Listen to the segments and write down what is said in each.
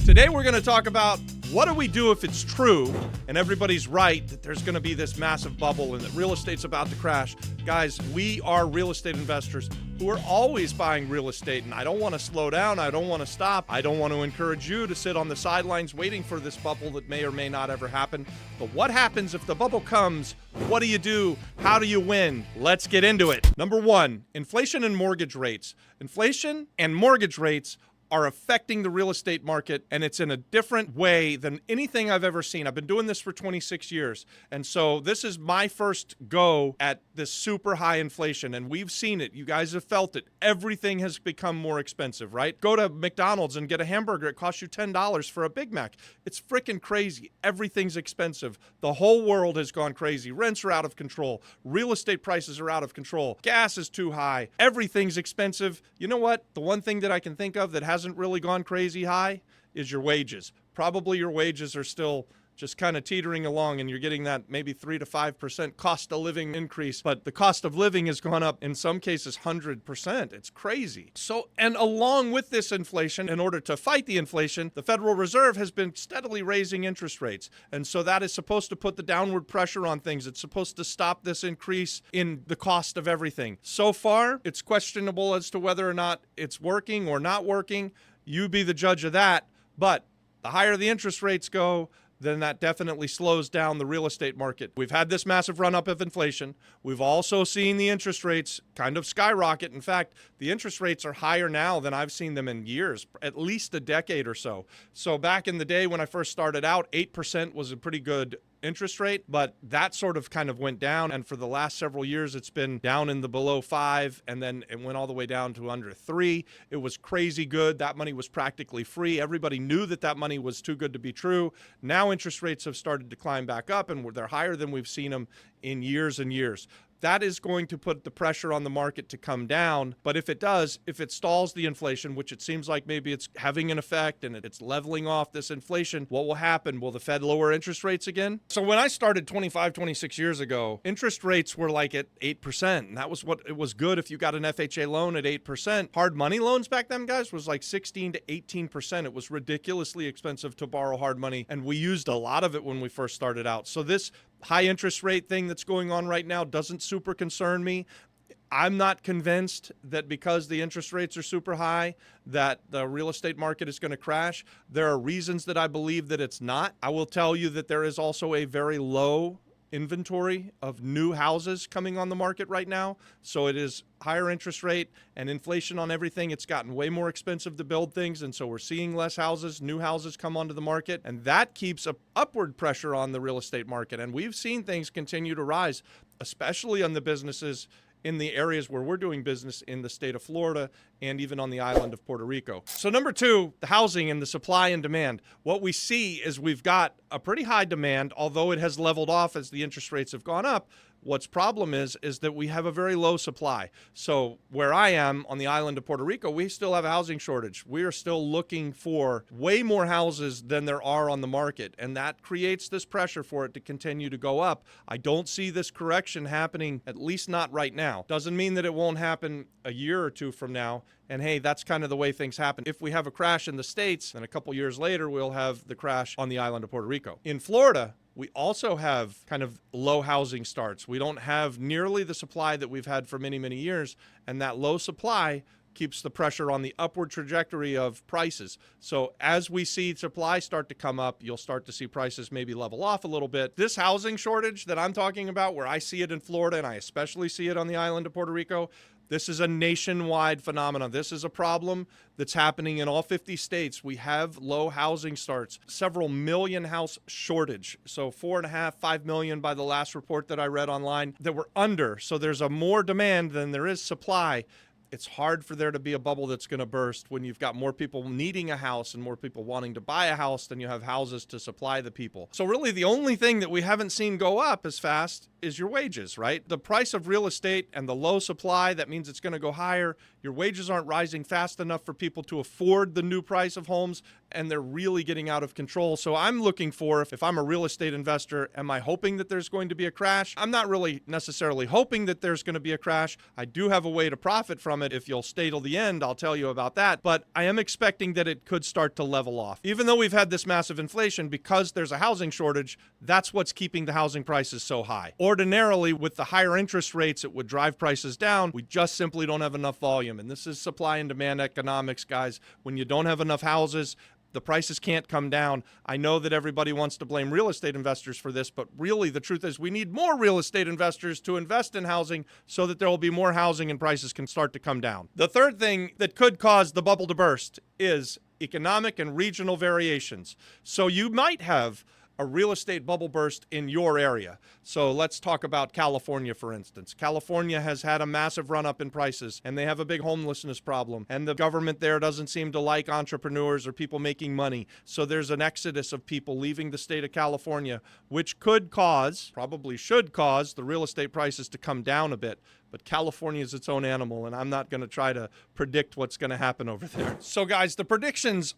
Today we're going to talk about what do we do if it's true and everybody's right that there's going to be this massive bubble and that real estate's about to crash. Guys, we are real estate investors who are always buying real estate, and I don't want to slow down. I don't want to stop. I don't want to encourage you to sit on the sidelines waiting for this bubble that may or may not ever happen. But what happens if the bubble comes? What do you do? How do you win? Let's get into it. Number one, inflation and mortgage rates. Inflation and mortgage rates are affecting the real estate market, and it's in a different way than anything I've ever seen. I've been doing this for 26 years, and so this is my first go at this super high inflation, and we've seen it. You guys have felt it. Everything has become more expensive, right? Go to McDonald's and get a hamburger. It costs you $10 for a Big Mac. It's freaking crazy. Everything's expensive. The whole world has gone crazy. Rents are out of control. Real estate prices are out of control. Gas is too high. Everything's expensive. You know what? The one thing that I can think of that hasn't really gone crazy high is your wages. Probably your wages are still just kind of teetering along, and you're getting that maybe 3 to 5% cost of living increase. But the cost of living has gone up in some cases 100%. It's crazy. So, and along with this inflation, in order to fight the inflation, the Federal Reserve has been steadily raising interest rates. And so that is supposed to put the downward pressure on things. It's supposed to stop this increase in the cost of everything. So far, it's questionable as to whether or not it's working or not working. You be the judge of that. But the higher the interest rates go, then that definitely slows down the real estate market. We've had this massive run-up of inflation. We've also seen the interest rates kind of skyrocket. In fact, the interest rates are higher now than I've seen them in years, at least a decade or so. So back in the day when I first started out, 8% was a pretty good interest rate, but that sort of kind of went down, and for the last several years it's been down in the below 5, and then it went all the way down to under 3. It was crazy good. That money was practically free. Everybody knew that that money was too good to be true. Now interest rates have started to climb back up, and they're higher than we've seen them in years and years. That is going to put the pressure on the market to come down. But if it does, if it stalls the inflation, which it seems like maybe it's having an effect and it's leveling off this inflation, what will happen? Will the Fed lower interest rates again? So when I started 26 years ago, interest rates were like at 8%. And that was what it was good if you got an FHA loan at 8%. Hard money loans back then, guys, was like 16 to 18%. It was ridiculously expensive to borrow hard money. And we used a lot of it when we first started out. So this high interest rate thing that's going on right now doesn't super concern me. I'm not convinced that because the interest rates are super high that the real estate market is going to crash. There are reasons that I believe that it's not. I will tell you that there is also a very low inventory of new houses coming on the market right now. So it is higher interest rate and inflation on everything. It's gotten way more expensive to build things. And so we're seeing less houses, new houses come onto the market. And that keeps a upward pressure on the real estate market. And we've seen things continue to rise, especially on the businesses in the areas where we're doing business in the state of Florida and even on the island of Puerto Rico. So number two, the housing and the supply and demand. What we see is we've got a pretty high demand, although it has leveled off as the interest rates have gone up. What's problem is that we have a very low supply. So where I am on the island of Puerto Rico, we still have a housing shortage. We are still looking for way more houses than there are on the market, and that creates this pressure for it to continue to go up. I don't see this correction happening, at least not right now. Doesn't mean that it won't happen a year or two from now. And hey, that's kind of the way things happen. If we have a crash in the States, then a couple years later, we'll have the crash on the island of Puerto Rico. In Florida, we also have kind of low housing starts. We don't have nearly the supply that we've had for many, many years. And that low supply keeps the pressure on the upward trajectory of prices. So as we see supply start to come up, you'll start to see prices maybe level off a little bit. This housing shortage that I'm talking about, where I see it in Florida and I especially see it on the island of Puerto Rico, this is a nationwide phenomenon. This is a problem that's happening in all 50 states. We have low housing starts, several million house shortage. So 4.5, 5 million by the last report that I read online that we're under. So there's a more demand than there is supply. It's hard for there to be a bubble that's going to burst when you've got more people needing a house and more people wanting to buy a house than you have houses to supply the people. So really the only thing that we haven't seen go up as fast is your wages, right? The price of real estate and the low supply, that means it's going to go higher. Your wages aren't rising fast enough for people to afford the new price of homes. and they're really getting out of control. So I'm looking for, if I'm a real estate investor, am I hoping that there's going to be a crash? I'm not really necessarily hoping that there's going to be a crash. I do have a way to profit from it. If you'll stay till the end, I'll tell you about that. But I am expecting that it could start to level off. Even though we've had this massive inflation, because there's a housing shortage, that's what's keeping the housing prices so high. Ordinarily, with the higher interest rates, it would drive prices down. We just simply don't have enough volume. And this is supply and demand economics, guys. When you don't have enough houses, the prices can't come down. I know that everybody wants to blame real estate investors for this, but really the truth is we need more real estate investors to invest in housing so that there will be more housing and prices can start to come down. The third thing that could cause the bubble to burst is economic and regional variations. So you might have a real estate bubble burst in your area. So let's talk about California, for instance. California has had a massive run up in prices, and they have a big homelessness problem. And the government there doesn't seem to like entrepreneurs or people making money. So there's an exodus of people leaving the state of California, which could cause, probably should cause, the real estate prices to come down a bit. But California is its own animal, and I'm not going to try to predict what's going to happen over there. So guys, the predictions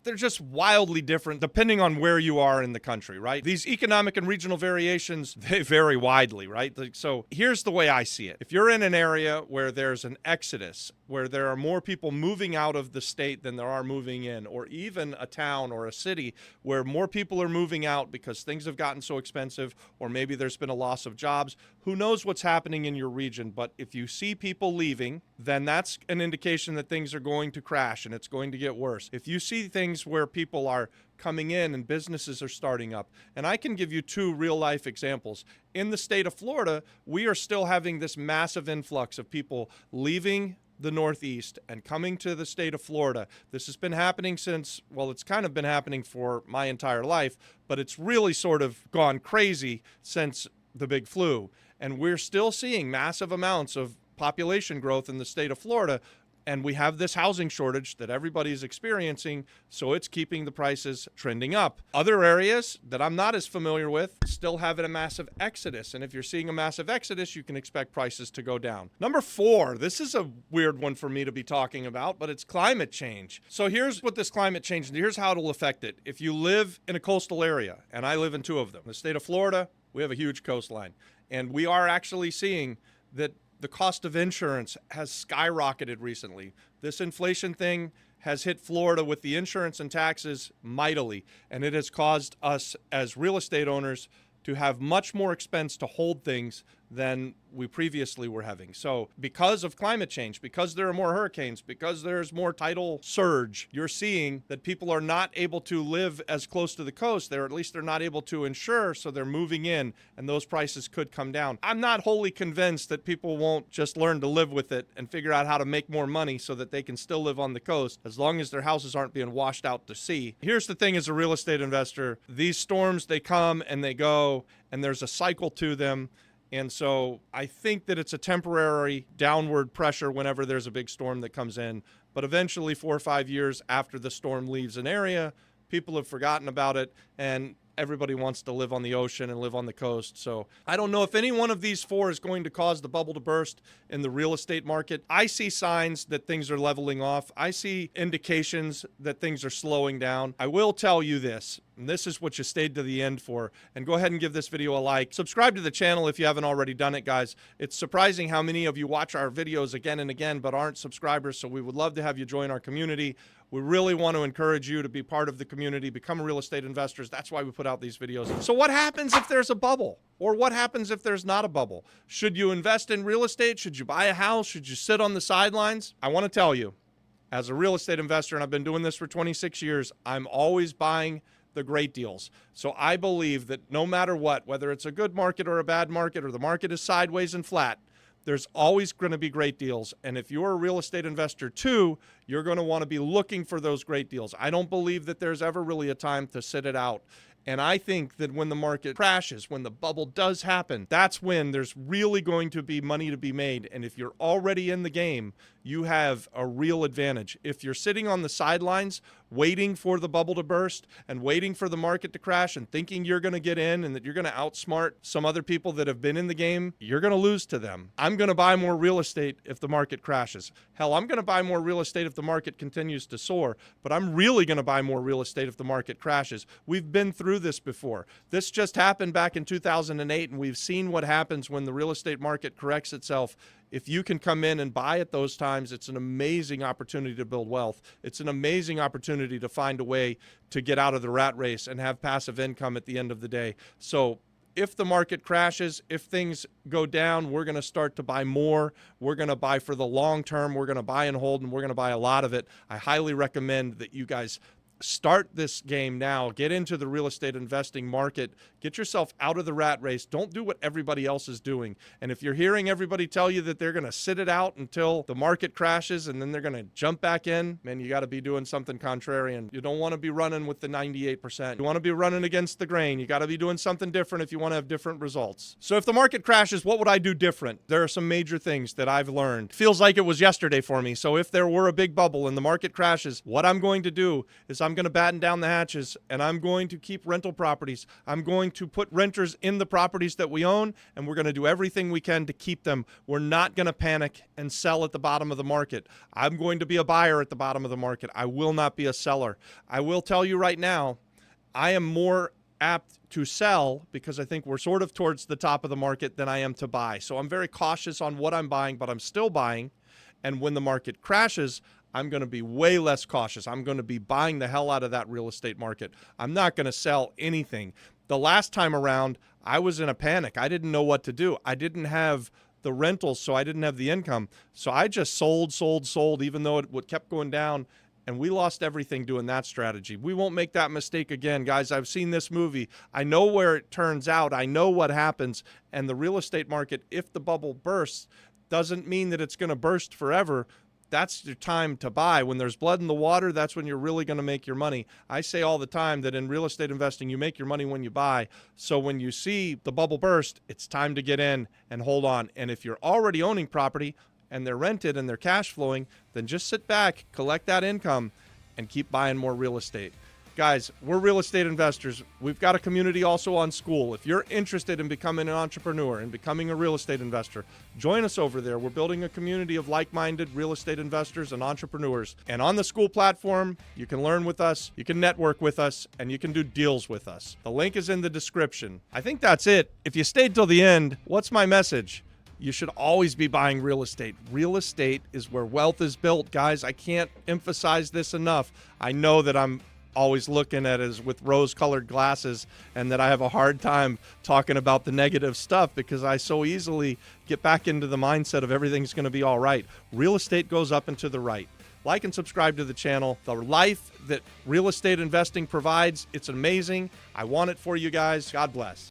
they're just wildly different depending on where you are in the country, right? These economic and regional variations, they vary widely, right? So here's the way I see it. If you're in an area where there's an exodus, where there are more people moving out of the state than there are moving in, or even a town or a city where more people are moving out because things have gotten so expensive, or maybe there's been a loss of jobs, who knows what's happening in your region? But if you see people leaving, then that's an indication that things are going to crash and it's going to get worse. If you see things where people are coming in and businesses are starting up, and I can give you two real life examples. In the state of Florida, we are still having this massive influx of people leaving the Northeast and coming to the state of Florida. This has been happening since, well, it's kind of been happening for my entire life, but it's really sort of gone crazy since the big flu. And we're still seeing massive amounts of population growth in the state of Florida. And we have this housing shortage that everybody's experiencing, so it's keeping the prices trending up. Other areas that I'm not as familiar with still have a massive exodus. And if you're seeing a massive exodus, you can expect prices to go down. Number 4, this is a weird one for me to be talking about, but it's climate change. So here's what this climate change, here's how it'll affect it. If you live in a coastal area, and I live in 2 of them, the state of Florida, we have a huge coastline. And we are actually seeing that the cost of insurance has skyrocketed recently. This inflation thing has hit Florida with the insurance and taxes mightily, and it has caused us as real estate owners to have much more expense to hold things than we previously were having. So because of climate change, because there are more hurricanes, because there's more tidal surge, you're seeing that people are not able to live as close to the coast. At least they're not able to insure, so they're moving in, and those prices could come down. I'm not wholly convinced that people won't just learn to live with it and figure out how to make more money so that they can still live on the coast as long as their houses aren't being washed out to sea. Here's the thing, as a real estate investor, these storms, they come and they go, and there's a cycle to them. And so I think that it's a temporary downward pressure whenever there's a big storm that comes in. But eventually, 4 or 5 years after the storm leaves an area, people have forgotten about it, and everybody wants to live on the ocean and live on the coast. So I don't know if any one of these 4 is going to cause the bubble to burst in the real estate market. I see signs that things are leveling off. I see indications that things are slowing down. I will tell you this, and this is what you stayed to the end for, and go ahead and give this video a like. Subscribe to the channel if you haven't already done it, guys. It's surprising how many of you watch our videos again and again but aren't subscribers, so we would love to have you join our community. We really want to encourage you to be part of the community, become real estate investors. That's why we put out these videos. So what happens if there's a bubble? Or what happens if there's not a bubble? Should you invest in real estate? Should you buy a house? Should you sit on the sidelines? I want to tell you, as a real estate investor, and I've been doing this for 26 years, I'm always buying the great deals. So I believe that no matter what, whether it's a good market or a bad market, or the market is sideways and flat, there's always going to be great deals. And if you're a real estate investor too, you're going to want to be looking for those great deals. I don't believe that there's ever really a time to sit it out. And I think that when the market crashes, when the bubble does happen, that's when there's really going to be money to be made. And if you're already in the game, you have a real advantage. If you're sitting on the sidelines waiting for the bubble to burst and waiting for the market to crash and thinking you're going to get in and that you're going to outsmart some other people that have been in the game, you're going to lose to them. I'm going to buy more real estate if the market crashes. Hell, I'm going to buy more real estate if the market continues to soar, but I'm really going to buy more real estate if the market crashes. We've been through this before. This just happened back in 2008, and we've seen what happens when the real estate market corrects itself. If you can come in and buy at those times, it's an amazing opportunity to build wealth. It's an amazing opportunity to find a way to get out of the rat race and have passive income at the end of the day. So if the market crashes, if things go down, we're going to start to buy more. We're going to buy for the long term. We're going to buy and hold, and we're going to buy a lot of it. I highly recommend that you guys start this game now. Get into the real estate investing market. Get yourself out of the rat race. Don't do what everybody else is doing. And if you're hearing everybody tell you that they're going to sit it out until the market crashes and then they're going to jump back in, man, you got to be doing something contrarian. You don't want to be running with the 98%. You want to be running against the grain. You got to be doing something different if you want to have different results. So if the market crashes, what would I do different? There are some major things that I've learned. Feels like it was yesterday for me. So if there were a big bubble and the market crashes, what I'm going to do is I'm going to batten down the hatches, and I'm going to keep rental properties. I'm going to put renters in the properties that we own, and we're going to do everything we can to keep them. We're not going to panic and sell at the bottom of the market. I'm going to be a buyer at the bottom of the market. I will not be a seller. I will tell you right now, I am more apt to sell because I think we're sort of towards the top of the market than I am to buy. So I'm very cautious on what I'm buying, but I'm still buying. And when the market crashes, I'm going to be way less cautious. I'm going to be buying the hell out of that real estate market. I'm not going to sell anything. The last time around, I was in a panic. I didn't know what to do. I didn't have the rentals, so I didn't have the income. So I just sold, even though it kept going down, and we lost everything doing that strategy. We won't make that mistake again, guys. I've seen this movie. I know where it turns out. I know what happens. And the real estate market, if the bubble bursts, doesn't mean that it's going to burst forever. That's your time to buy. When there's blood in the water, that's when you're really going to make your money. I say all the time that in real estate investing, you make your money when you buy. So when you see the bubble burst, it's time to get in and hold on. And if you're already owning property and they're rented and they're cash flowing, then just sit back, collect that income, and keep buying more real estate. Guys, we're real estate investors. We've got a community also on School. If you're interested in becoming an entrepreneur and becoming a real estate investor, join us over there. We're building a community of like-minded real estate investors and entrepreneurs. And on the School platform, you can learn with us, you can network with us, and you can do deals with us. The link is in the description. I think that's it. If you stayed till the end, what's my message? You should always be buying real estate. Real estate is where wealth is built, guys. I can't emphasize this enough. I know that I'm always looking at it with rose-colored glasses and that I have a hard time talking about the negative stuff because I so easily get back into the mindset of everything's going to be all right. Real estate goes up and to the right. Like and subscribe to the channel. The life that real estate investing provides, it's amazing. I want it for you guys. God bless.